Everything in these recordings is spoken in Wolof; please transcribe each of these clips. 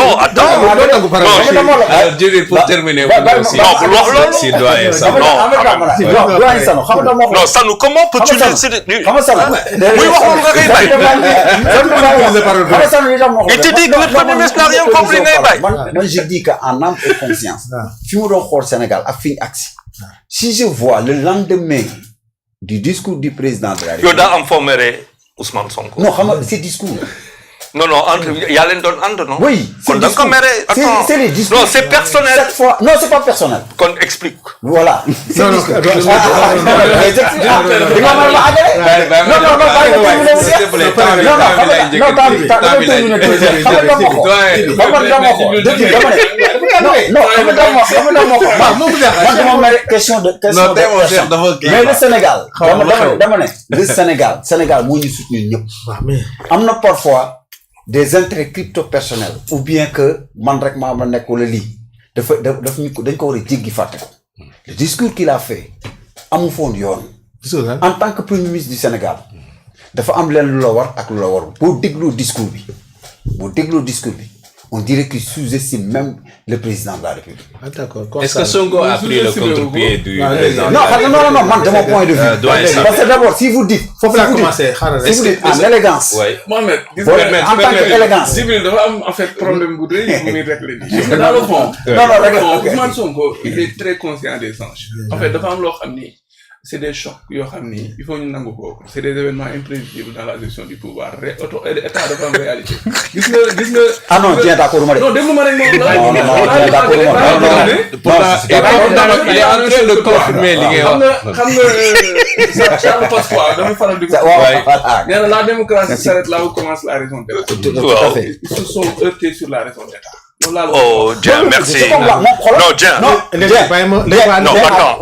non attends pour terminer non Sanu comment peux-tu laisser il te dit que le premier ministre n'a rien compris ngay bàyyi. Moi je dis qu'en âme et conscience fi mu doon xool Sénégal ak fi ñu agsi si je vois le lendemain du discours du président de la République. yow daa am foo mere Ousmane Sonko. non xam nga c'est discours. non entre yaa leen doon ànd non. oui kon da nga ko mere. c'est les discours. non c'est personnel. cette fois non c'est pas personnel. kon explique. voilà. non mais le Sénégal. dama ne le Sénégal moo ñu soutenir ñëpp. am na parfois des intérêts crypto-personnels ou bien que man rek maa ma nekk wala lii daf ñu ko dañ ko war a jéggi fàtte ko le discours qu'il a fait amu foon yoon en tant que premier ministre du Sénégal dafa am leen lu la war ak lu la warul boo dégloo discours bi on dirait qu'il sous-estime même le président de la République. Ah, d'accord. Est-ce que Sonko a pris le contre-pied du président? Non, man, de mon point de vue. Parce que d'abord, si vous dites... Faut pas commencer. Si vous dites en élégance. Oui. Mohamed, en tant qu'élégance. Civil dafa am en fait problème bu rëy bu muy régler. Dans le fond. Ousmane Sonko, il est très conscient des enjeux. En fait, dafa am loo xam ni c'est des chocs yoo xam ni il faut ñu nangu ko c'est des événements imprévisibles dans la gestion du pouvoir état dafa am réalité gis nga ah non tiens d'accord ma non déglu ma rek moom la non il est en train de confirmer li ngay wax xam nga Charles Pasqua dama faral di ko nee na la démocratie s'arrête là où commence la raison d'être. Tout à fait. Ils se sont heurtés sur la raison d'être. Oh, Dieng, merci. Non, Dieng. non attends.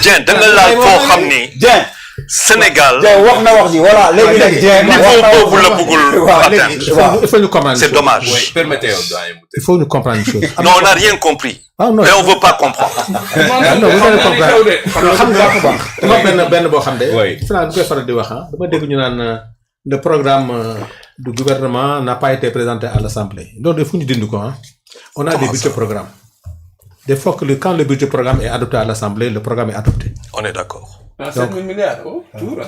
Dieng, da nga laal foo xam ni. Dieng. Sénégal. Dieng wax na wax ji voilà léegi nag Dieng. niveau boobu la bëggul atteindre. Il faut nous comprendre. C'est dommage. Oui, permettez il faut nous comprendre une chose. Non, on n'a rien compris. Ah non. Et on veut pas comprendre. non vous allez comprendre. xam nga dama benn boo xam de. Oui. Fala du koy faral di wax dama dégg ñu naan le programme du gouvernement n'a pas été présenté à l'Assemblée. Donc il faut ñu dindi ko on a des budgets programmes. Des fois que quand le budget programme est adopté à l'Assemblée, le programme est adopté. On est d'accord. 7 000 milliards toujours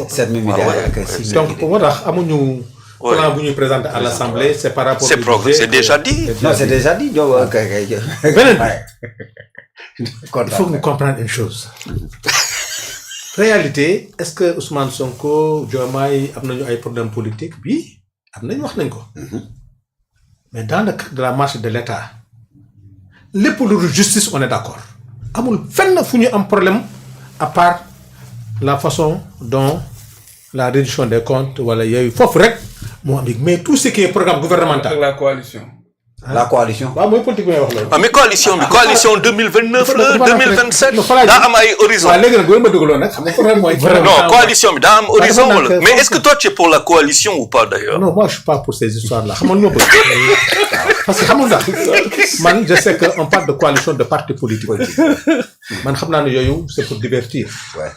7 000 milliards ak 6 donc moo tax amuñu plan bu ñuy présenter à l'Assemblée, c'est par rapport au budget. C'est déjà dit. Non, c'est déjà dit. Il faut que nous comprenions une chose. Réalité, est-ce que Ousmane Sonko, Diomaye am nañu ay problèmes politiques? Oui, am nañu wax nañ ko. Mais dans le cadre de la marche de l'État, lépp lu justice, on est d'accord. Amul fenn fu ñu am problème à part la façon dont la réduction des comptes wala yooyu foofu rek moo am mais tout ce qui est programme gouvernemental. La coalition. La coalition. waaw mooy politique bi may wax loolu. Ah mais coalition 2029 la 2027. daa am ay horizon. waaw léegi nag boo ma dugaloon nag xam nga problème mooy. non coalition bi daa am horizon wala. Mais est-ce que toi tu es pour la coalition ou pas d'ailleurs? Non, moi je suis pas pour ces histoires là xam nga lu ma bëgg. Parce que xam nga man je sais que on parle de coalition de partis politiques. man xam naa ne yooyu c'est pour divertir. Ouais.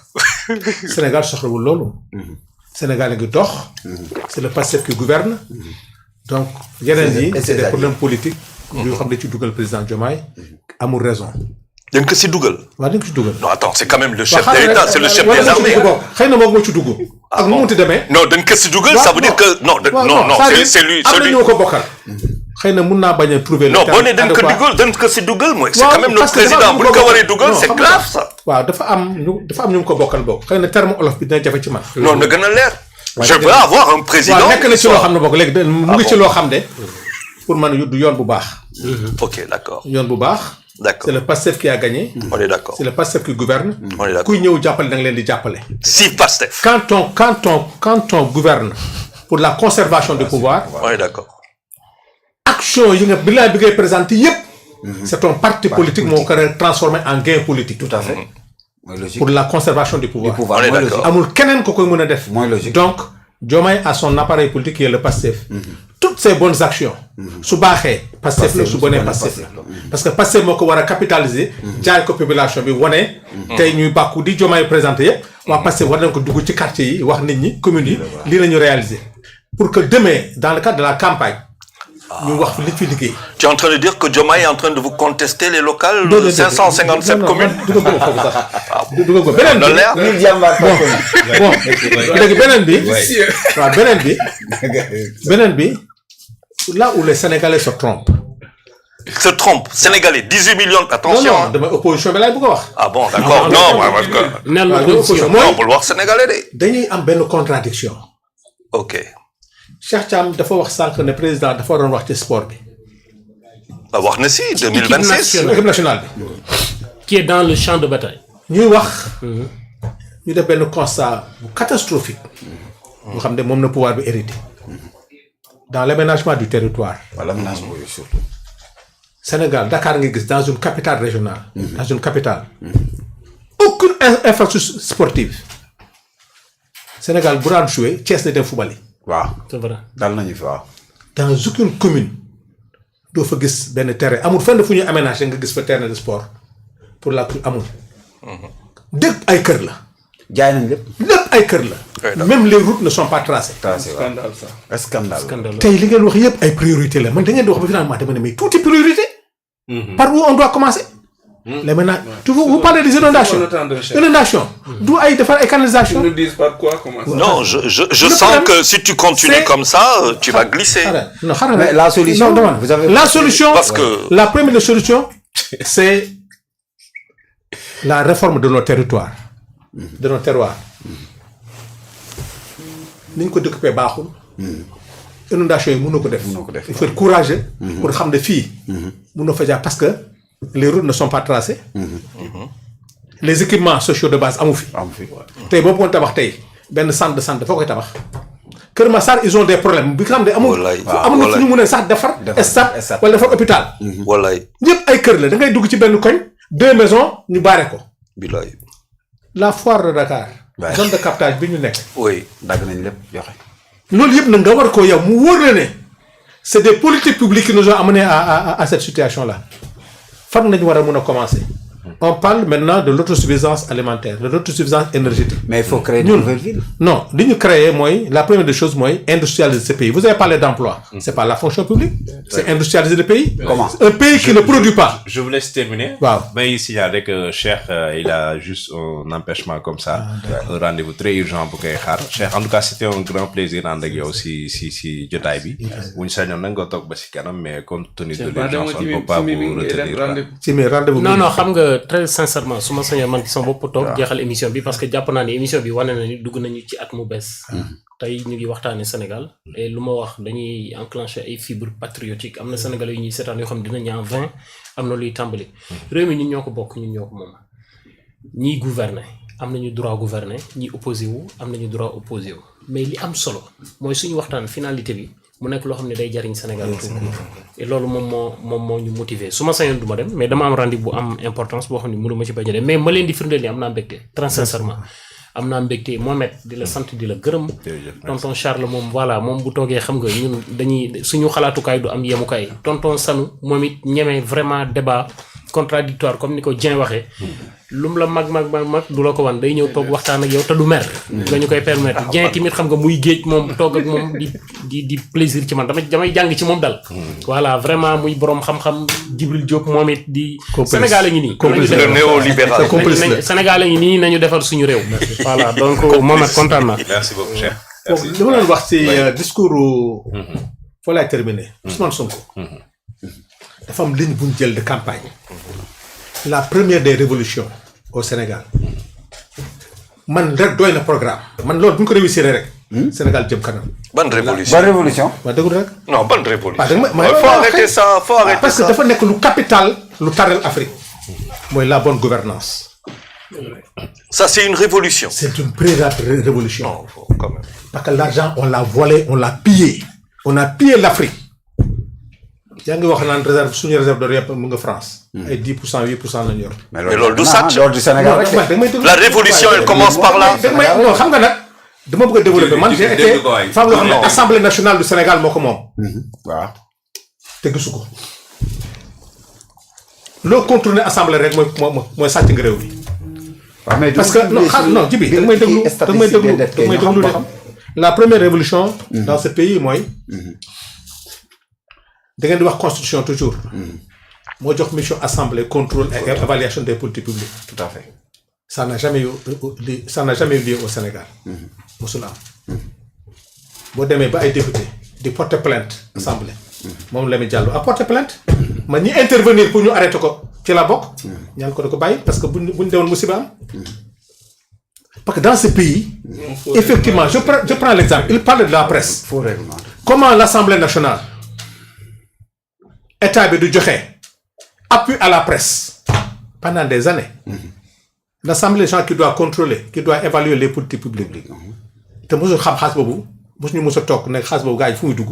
Sénégal soxlawul loolu. Sénégal a ngi dox. C'est le Pastef qui gouverne. Donc yeneen yi c'est des problèmes politiques. yoo xam ne ci dugal président Diomaye amul raison. dañ ko si dugal. waaw dañ ko ci dugal. Non attends, c'est quand même le chef de l'État, c'est le chef des armées. xëy na moom moo ci dugg. ak nu mu munti demee. Non dañ ko si dugal, ça veut dire que non c'est lui. am na ñoo ko bokkal. xëy na mun naa bañ a trouver. Non boo nee dañ ko si dugal mooy. C'est quand même notre président bu ñu ko waree dugal, c'est grave ça. waaw dafa am ñu ko bokkal bokk xëy na terme olof bi dina jafe ci man. Non na gën a leer. Je veux avoir un président. waaw nekk na ci loo xam ne bokk léegi mu ngi ci loo xam ne pour man du yoon bu baax. Ok d'accord. yoon bu baax. D'accord. C'est le Pastef qui a gagné. On est d'accord. C'est le Pastef qui gouverne. On est d'accord. kuy ñëw jàppale da nga leen di jàppale. Si Pastef. Quand on gouverne pour la conservation du pouvoir. On est d'accord. Action yi nga bi ngay présenter yépp. C'est ton parti politique moo ko transformé en gain politique. Tout à fait. Pour la conservation du pouvoir. On est d'accord. amul keneen ko koy mën a def. Moins logique. Donc Diomaye a son appareil politique qui est le Pastef. Toutes ces bonnes actions. su baaxee Pastef la su bonee Pastef la. parce que Pastef moo ko war a capitaliser. jaay ko population bi wane. tey ñuy bàkku di Diomaye présenté yépp. waa Pastef war nañ ko dugg ci quartier yi wax nit ñi communes yi lii la ñu réaliser. pour que demain dans le cadre de la campagne ñu wax li fi liggéey. Tu es en train de dire que Diomaye est en train de vous contester les locales de 557 communes. beneen léegi beneen bi là où les Sénégalais se trompent. Se trompe. Sénégalais, 18 millions. Attention. Non, demain, opposition, mais là, il faut voir. Ah bon, d'accord. Non, parce que. Non, pour le voir Sénégalais. Dañuy am benn contradiction. Ok. Cheikh Thiam dafa wax sànq ne président dafa waroon wax ci sport bi. Ba wax na si 2026. Équipe nationale bi. Qui est dans le champ de bataille. ñuy wax. ñu def benn constat bu catastrophique. nga xam ne moom na pouvoir bi hérité. Dans l'aménagement du territoire. Voilà, l'aménagement surtout. Sénégal, Dakar nga gis dans une capitale régionale. Dans une capitale. Aucune infrastructure sportive. Sénégal bu daan joué Thiès na dem football. Waaw. C'est vrai. Dal nañu fi waaw. Dans aucune commune doo fa gis benn terrain amul fenn fu ñuy aménager nga gis fa terrain de sport pour la amul. Dëkk ay kër la. Jaay nañ lépp. Lépp ay kër la. Même les routes ne sont pas tracées. Scandale ça. Scandale. Tey li ngeen wax yëpp ay priorité la man da ngeen di wax ba finalement dama ne mais tout est priorité. Par où on doit commencer. Les maintenant vous parlez des inondations. Inondations. D'où ay defar ay canalisation. Ils nous disent par quoi commencer. Non, je sens que si tu continues comme ça, tu vas glisser. Non, mais la solution. Non, vous avez la solution. Parce que la première solution, c'est la réforme de nos territoires, de nos terroirs. Ni ñu ko découpé baaxul. Inondation yi mënoo ko def. Il faut être courageux pour xam ne fii. mënoo fa jaar parce que les routes ne sont pas tracées. Les équipements sociaux de base amu fi. Tey boo ko tabax tey benn centre de santé foo koy tabax. Kër Massar ils ont des problèmes bi nga xam ne amul. amul fu ñu mën a sax defar. stade wala defar hôpital. wallaay. ñëpp ay kër la da ngay dugg ci benn koñ 2 maisons ñu baare ko. bilaay. La foire de Dakar. zone de captage bi ñu nekk. oui. dagg nañ lépp joxe. loolu yëpp nag nga war koo yow mu wóor la ne c'est des politiques publiques qui nous ont amenés à cette situation là fan nañu war a mën a commencer. On parle maintenant de l'autosuffisance alimentaire, de l'autosuffisance énergétique. Mais il faut créer de nouvelles villes. Non, ce que créer, la première des choses, c'est industrialiser ce pays. Vous avez parlé d'emploi. C'est pas la fonction publique, c'est industrialiser le pays. Comment? Un pays qui ne produit pas. Je vous laisse terminer. Wow. Mais ici, avec Cheikh, il a juste un empêchement comme ça, un rendez-vous très urgent pour qu'il Cheikh, en tout cas, c'était un grand plaisir d'entendre aussi si Jotaibi. Vous ne savez pas mais compte tenu de l'urgence, on ne peut pas vous retenir. Non, très sincèrement su ma sañoon man ci sama bopp toog jeexal émission bi parce que jàpp naa ne émission bi wane na ni dugg nañu ci at mu bees. Tey ñu ngi waxtaane Sénégal et lu ma wax dañuy enclencher ay fibres patriotiques am na Sénégalais yu ñuy seetaan yoo xam ne dinañu en 20 am na luy tàmbali. Réew mi ñun ñoo ko bokk ñun ñoo ko moom ñiy gouverner am nañu droit gouverner ñi opposé wu am nañu droit opposé wu mais li am solo mooy suñu waxtaan finalité bi. mu nekk loo xam ne day jariñ Sénégal tout et loolu moom moo ñu motiver su ma sañoon du ma dem mais dama am rendez-vous bu am importance boo xam ne mënu ma ci bañ a dem mais ma leen di firndeel ni am naa mbégte très sincèrement am naa mbégte Mohamed di la sant di la gërëm tonton Charles moom voilà moom bu toogee xam nga ñun dañuy suñu xalaatukaay du am yemukaay tonton Sanu moom it ñeme vraiment débat contradictoire comme ni ko Dieng waxee lum la mag du la ko wan day ñëw toog waxtaan ak yow te du mer nga ñu koy permettre Dieng tamit xam nga muy géej moom toog ak moom di plaisir ci man damay jàng ci moom dal voilà vraiment muy borom xam-xam Djibril Diop moom it di Sénégal a ngi nii le néolibéral Sénégal a ngi nii nañu defar suñu réew voilà donc Mohamed kontaan naa merci beaucoup Cheikh li ma leen wax ci discours foo lay terminer Ousmane Sonko dafa am ligne bu ñu jël de campagne la première des révolutions au Sénégal man rek doy na programme man loolu bu ñu ko réussir rek Sénégal jëm kanam. Bonne révolution. Bonne révolution. waaw dëgg rek. Non, bonne révolution. faut arrêter ça, faut arrêter parce ça. que dafa nekk lu capital lu taral Afrique mooy la bonne gouvernance. Ça c'est une révolution. C'est une pré-révolution. Non, faut quand même. Parce que l'argent on l'a volé, on l'a pillé. On a pillé l'Afrique. yaa ngi wax naan réserve suñu réserve de rien mu nga France. ay 10% 8% lañ yor. Mais loolu du sàcc. loolu du Sénégal rek. La révolution elle commence par là. non xam nga nag dama bëgg a développer man j'ai été femme loo xam ne Assemblée nationale du Sénégal moo ko moom. waaw. te gisu ko. loo contourné assemblée rek mooy sàcc nga réew mi. parce que non Djibi da may déglu de la première révolution dans ce pays mooy da ngeen di wax constitution toujours. moo jox mission assemblée contrôle et évaluation des politiques publiques. tout à fait. ça n'a jamais eu lieu au Sénégal. mosul am. boo demee ba ay député di porter plainte assemblée. moom Lamine Diallo a porté plainte. ma ñi intervenir pour ñu arrêter ko ci la bokk. ñaan ko da ko bàyyi parce que buñ demoon musiba am. parce que dans ce pays. effectivement je prends l'exemple il parle de la presse. faux règlement. Comment l'Assemblée nationale état bi du joxe appui à la presse pendant des années. L'Assemblée nationale qui doit contrôler qui doit évaluer les politiques publiques. te mosul xam xaalis boobu mosuñu mos a toog ne xaalis boobu gars yi fu muy dugg.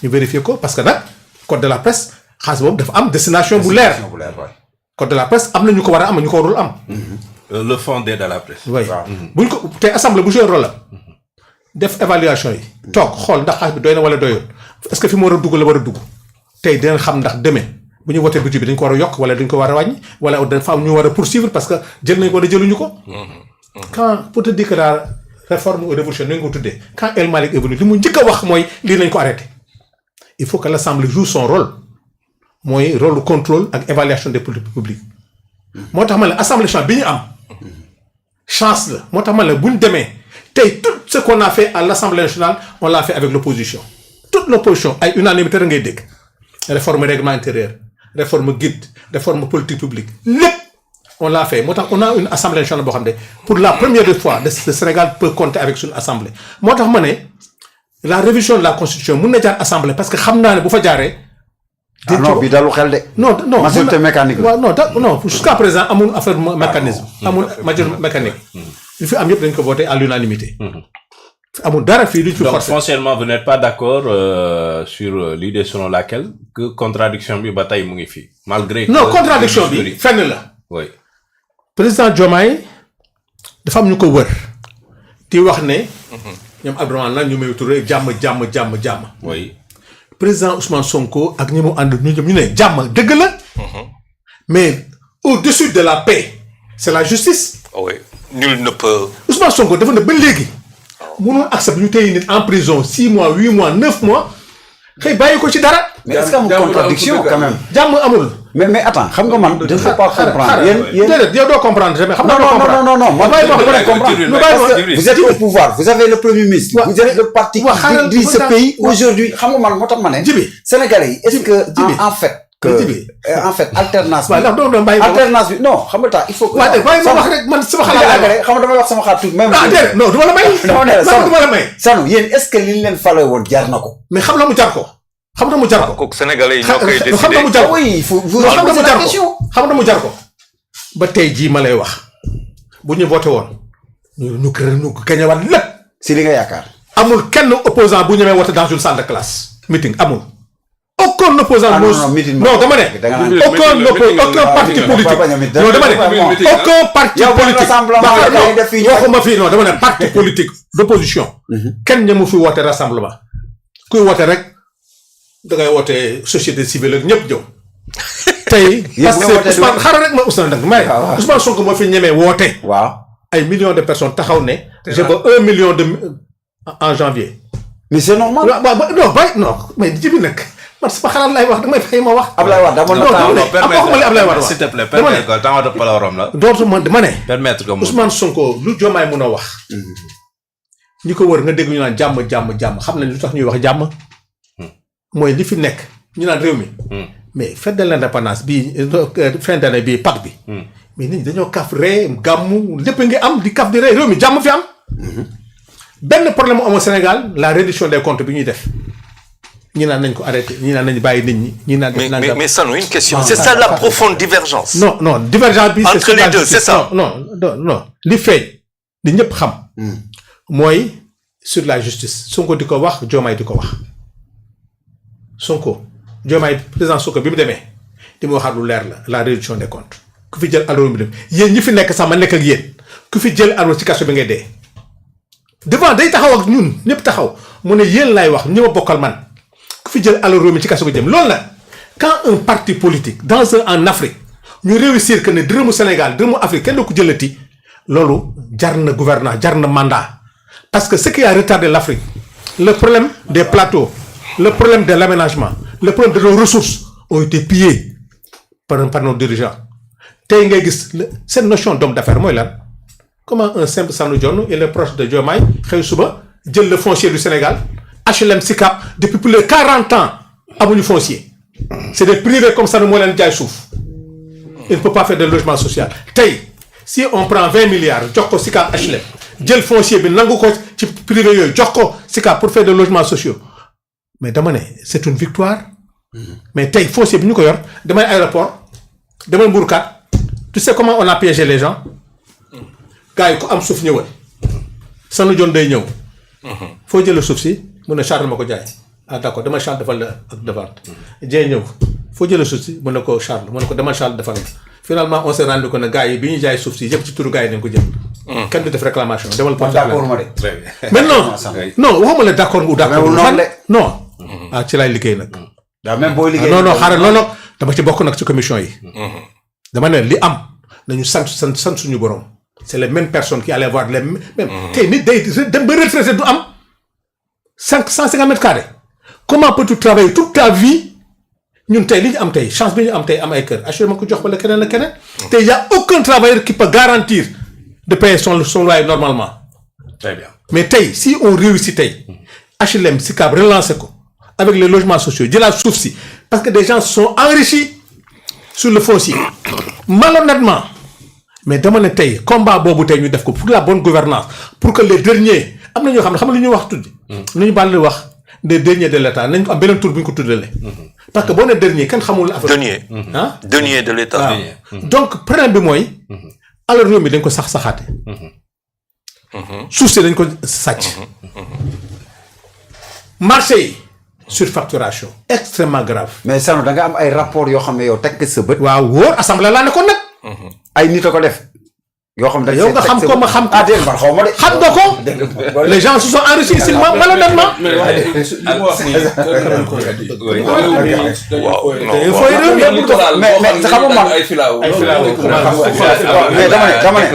ñu vérifier ko parce que nag code de la presse xaalis boobu dafa am destination bu leer. code de la presse am na ñu ko war a am ñu ko warul am. Le fonds d'aide à la presse. oui buñ ko te assemblée bu joué rôle la def évaluation yi. toog xool ndax xaalis bi doy na wala doyul est-ce que fi mu war a dugg la war a dugg tey dinañ xam ndax demee bu ñu wootee budget bi dañ ko war a yokk wala dañ ko war a wàññi wala dafa am ñu war a poursuivre parce que jël nañ ko wala jëluñu ko. quand pour te dire que la réforme ou révolution ni nga ko tuddee quand El Malick est venu li mu njëkk a wax mooy lii nañ ko arrêté il faut que l'assemblée joue son rôle mooy rôle de contrôle ak évaluation des politiques publiques moo tax ma ne assemblée nationale bi ñu am chance la moo tax ma ne bu ñu demee tey tout ce qu'on a fait à l'Assemblée nationale on l'a fait avec l'opposition toute l'opposition ay unanimité ngay dégg réforme règlement intérieur réforme guide réforme politique publique lépp on l'a fait moo tax on a une assemblée nationale boo xam ne pour la première fois le Sénégal peut compter avec une assemblée moo tax ma ne la révision de la constitution mun na jaar assemblée parce que xam naa ne bu fa jaaree. non bi dalu xel de. non majorité mécanique la. waaw non jusqu'à présent amul affaire mécanisme. amul majorité mécanique. li fi am yëpp dañ ko voté à l'unanimité. amul dara fii luñ fi forcé. Donc foncièrement vous n'êtes pas d'accord sur l'idée selon laquelle que contradiction bi ba tey mu ngi fii malgré. non contradiction bi fenn la. oui. président Diomaye dafa am ñu ko wër di wax ne. ñoom Abdourahmane nag ñu may turee jàmm. oui. président Ousmane Sonko ak ñi mu ànd ñu ne jàmm dëgg la. mais au-dessus de la paix c'est la justice. oui nul ne peut. Ousmane Sonko dafa ne ba léegi. mënul accepter ñu téye nit en prison 6 mois 8 mois 9 mois xëy bàyyi ko ci dara. mais est-ce que amul contradiction quand même. jàmm amul. mais attends xam nga man. je ne peux pas comprendre yéen déedéet yow doo comprendre jamais. xam nga doo comprendre non man vous êtes au pouvoir vous avez le premier ministre. vous êtes le parti qui dirige ce pays aujourd'hui xam nga man moo tax ma ne. Sénégalais yi est-ce que en fait alternance bi. alternance bi non xam nga tax il faut que. waaw bàyyi ma wax rek man sama xalaat xam nga damay wax sama xalaat tuuti même. déedéet non du ma la may. dama ne la du ma la may. Sanu yéen est-ce que li ñu leen fale woon jar na ko. mais xam na mu jar ko. xam na mu jar ko. kooku Sénégalais yi ñoo koy décider. xam na mu jar ko oui il faut vous xam na mu poser la jar question. ko xam na mu jar ko. ba tey jii ma lay wax bu ñu voté woon ñu gañewaat lépp. si li nga yaakaar. amul kenn opposant bu ñemee voté dans une salle de classe. meeting amul. aucun opposant non dama ne. aucun parti politique non dama ne. aucun parti politique waxuma fii non dama ne parti politique d'opposition. kenn ñemu fi woote rassemblement. kuy woote rek da ngay woote société civile ak ñëpp jëw. tey parce que Ousmane xaaral rek ma Ousmane nag may Ousmane Sonko moo fi ñemee woote. waaw ay millions de personnes taxaw ne. je veux 1 million en janvier. mais c'est normal. non mais jibi nag. man sama xalaat lay wax damay fay ma wax. Ablaye Wade dama permettre s'il te plaît permettre ko temps de palaram la. dootu man dama ne. permettre que Ousmane Sonko lu Diomaye mun a wax. ñi ko wër nga dégg ñu naan jàmm xam nañ lu tax ñuy wax jàmm. mooy li fi nekk ñu naan réew mi. mais fête de l'indépendance bii fin d'année bii Pâques bi. mais nit ñi dañoo kaf ree gàmmu lépp ngi am di kaf di ree réew mi jàmm fi am. benn problème mu amoo Sénégal la réduction des comptes bi ñuy def. ñi naan nañ ko arrêté ñi naan nañ bàyyi nit ñi ñi naan. mais Sanu une question. c'est ça la profonde divergence. non divergence bi. entre les deux c'est ça. non li feeñ li ñëpp xam. mooy sur la justice Sonko di ko wax Diomaye di ko wax. Sonko Diomaye président Sonko bi mu demee di mu waxaat lu leer la réduction des comptes ku fi jël alal mi dem yéen ñi fi nekk sax ma nekk ak yéen ku fi jël alal ci kaso bi ngay dee. devant day taxaw ak ñun ñëpp taxaw mu ne yéen laay wax ñi ma bokkal man. fi jël alal réew mi ci kaso ko jëm loolu nag quand un parti politique en Afrique ñu réussir que ne dërëmu Sénégal dërëmu Afrique kenn du ko jëlati loolu jar na gouvernance jar na mandat parce que ce qui a retardé l'Afrique le problème des plateaux le problème de l'aménagement le problème de nos ressources ont été pillés par nos dirigeants. Tey ngay gis cette notion d'homme d'affaires mooy lan comment un simple Sanu Dione il est proche de Diomaye xëy suba jël le foncier du Sénégal HLM Sicap depuis plus de 40 ans amuñu foncier c'est des privés comme ça moo leen jaay suuf il ne peut pas faire de logement social tey si on prend 20 milliards jox ko Sicap HLM jël foncier bi nangu ko ci privé yooyu jox ko Sicap pour faire des logements sociaux mais dama ne c'est une victoire mais tey foncier bi ñu ko yor damay aéroport damay Mbourkat tu sais comment on a piégé les gens gars yi ku am suuf ñëwal Sanu Dione day ñëw foo jëlee suuf si mun na Charles ma ko jaay ah d'accord dama Charles defal la ak de vente jee ñëw foo jëlee suuf si mun na ko Charles mun na ko dama Charles defal la finalement on s'est rendu compte ne gars yi bi ñuy jaay suuf si yëpp ci turu gars yi dañ ko jël kenn du def réclamation demal porte d'accord ma de. mais non waxuma la d'accord ou d'accord non ah ci laay liggéey nag daa même booy liggéey. non xaaral non dama ci bokk nag ci commission yi dama ne li am nañu sant suñu borom c'est les mêmes personnes qui allaient voir les mêmes tey nit day dem ba retraité du am 150 mètres carrés comment peux-tu travailler toute ta vie ñun tey li ñu am tey chance bi ñu am tey am ay kër assuré ma ko jox wala keneen ak keneen tey y a aucun travailleur qui peut garantir de payer son loyer normalement Très bien. mais tey si on réussit tey HLM Sicap relancer ko avec les logements sociaux jëlaat suuf si parce que des gens se sont enrichis sur le foncier malhonnêtement mais dama ne tey combat boobu tey ñu def ko pour la bonne gouvernance pour que les derniers am na ñoo xam ne xam nga lu ñuy wax tuddi lu ñu baal wax des derniers de l'État nañ ko am beneen tur bu ñu ko tuddalee parce que boo ne dernier kenn xamul affaire denier de l'État donc problème bi mooy alors réew mi dañ ko saxaate suuf si dañ ko sàcc marché yi surfacturation extrêmement grave mais Sanu da nga am ay rapport yoo xam ne yow teg sa bët. waaw wóor assemblée laa nekkoon nag ay nit a ko def. yoo xam ne yow nga xam ko ma xam ko déedéet man xaw ma de. xam nga ko les gens se sont enrichis ici malhonnêtement mais xam nga man ay filaaw mais dama ne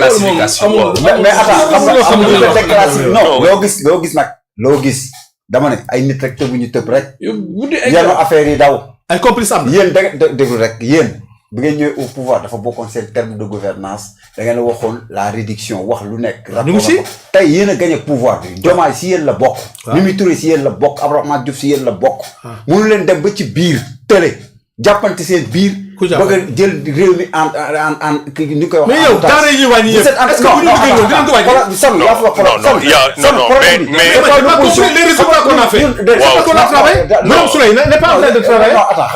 mais attends xam nga déclaration non loo gis nag loo gis dama ne ay nit rek tëbuñu tëb rek yenn affaire yi daw ay complices am yéen déglu rek yéen bi ngeen ñëwee au pouvoir dafa bokkoon seen terme de gouvernance da ngeen waxoon la réduction wax lu nekk rapport tey yéen a gagné pouvoir bi Diomaye si yéen la bokk Mimi Touré si yéen la bokk Abdourahmane Diouf si yéen la bokk mënu leen dem ba ci biir télé jàppante seen biir bëgg a jël réew mi en ni koy wax mais yow daara yi wàññi yëpp est-ce que bu ñu liggéey woon dinañ ko wàññi Sanu yaa fa mais les résultats qu'on a fait c'est qu'on a travaillé Birame Souleye n'est pas en train de travailler non attends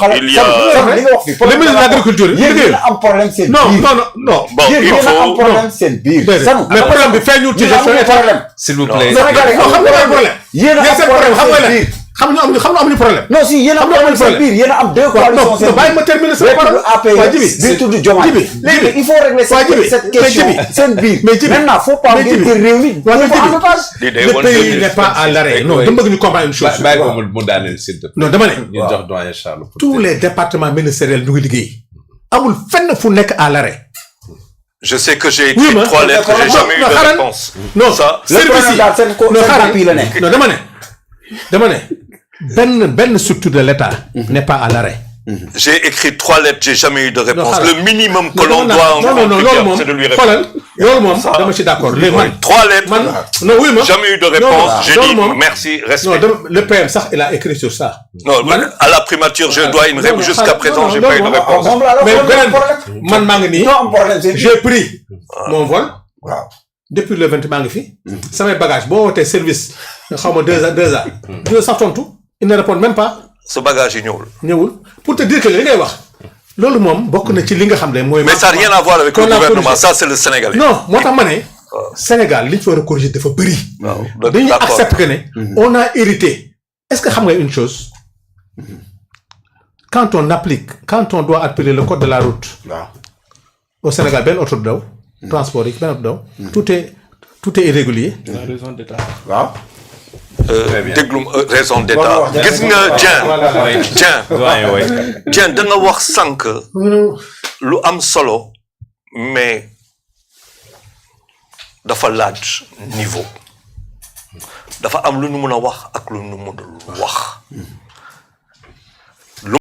xala li nga wax fi le ministre de l'agriculture yéen a am problème seen biir non yéen a am problème seen biir Sanu mais problème bi feeñul ci gestion problème S'il vous plaît. Sénégalais xam nga problème yéen a am problème seen biir xam nga amuñu problème non si yéen a am problème seen biir yéen a am deux coalitions seen biir bàyyi ma terminer sama parole waa Jibi bii tudd Diomaye léegi il faut régler cette question seen biir maintenant faut pas ngeen jël réew mi le pays n'est pas à l'arrêt non dama bëgg ñu comprendre une chose bàyyi ko mu daaneel s'il te plaît. non dama ne ñu jox doyen Charles. tous les départements ministériels ñu ngi liggéey amul fenn fu nekk à l'arrêt je sais que j'ai écrit 3 lettres j'ai jamais eu de réponse non ça service yi non dama ne benn structure de l'État n'est pas à l'arrêt j'ai écrit 3 lettres j'ai jamais eu de réponse le minimum que l'on doit en non c'est de lui répondre xoolal loolu moom dama ci d'accord mais man 3 lettres non oui ma jamais eu de réponse j'ai dit merci respect non le PM sax il a écrit sur ça non à la primature je dois une réponse jusqu'à présent j'ai pas eu de réponse mais beneen man maa ngi nii j'ai pris mon vol depuis le 20 maa ngi fi samay bagage boo wootee service xaw ma 2 heures dina sax tontu il ne répond même pas ce bagage yi ñëwul pour te dire que li ngay wax loolu moom bokk na ci li nga xam ne mooy mais ça n'a rien à voir avec le gouvernement ça c'est le Sénégalais non moo tax ma ne Sénégal li ñu fi war a corriger dafa bëri dañuy accepter que ne on a hérité est-ce que xam nga une chose quand on doit appeler le code de la route au Sénégal benn oto du daw transport yi benn oto du daw tout est irrégulier la raison d'état waaw déglu raison d'état gis nga Dieng da nga wax sànq lu am solo mais dafa laaj niveau dafa am lu nu mën a wax ak lu nu mënul wax